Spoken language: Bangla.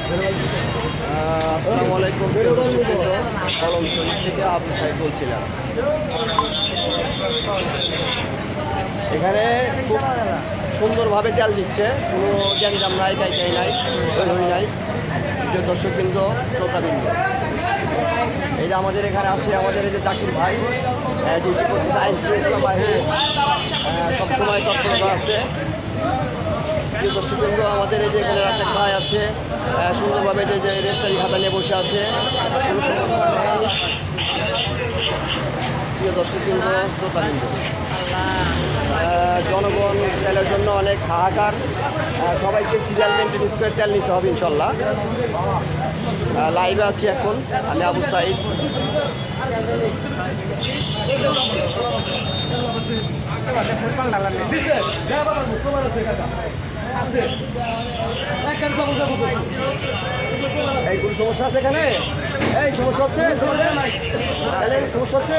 আসসালামু আলাইকুম, প্রিয় দর্শকবৃন্দ। কলম শরীফ থেকে আবু সাইদ বলছিলাম। এখানে খুব সুন্দরভাবে তেল দিচ্ছে, কোনো গ্যাঞ্জাম নাই, কাইকাই নাই, হই নাই। প্রিয় দর্শকবৃন্দ, শ্রোতাবৃন্দ, এই যে আমাদের এখানে আছে আমাদের এই যে জাকির ভাই, ডিউটি করতেছে আইন শৃঙ্খলা বাহিনী, সবসময় তৎপরতা আছে। প্রিয় দর্শকবৃন্দ, আমাদের এই যে এখানে রাজ্জাক ভাই আছে, সুন্দরভাবে যে রেজিস্ট্রারি খাতা নিয়ে বসে আছে, কোনো সমস্যা নেই। প্রিয় দর্শকবৃন্দ, শ্রোতাবৃন্দ, জনগণ তেলের জন্য অনেক হাহাকার। সবাইকে সিরিয়াল মেনটেন্স করে তেল নিতে হবে ইনশাল্লাহ। লাইভে আছি এখন, আমি আবু সাইদ। এই কোনো সমস্যা আছে এখানে? এই সমস্যা হচ্ছে, সমস্যা হচ্ছে।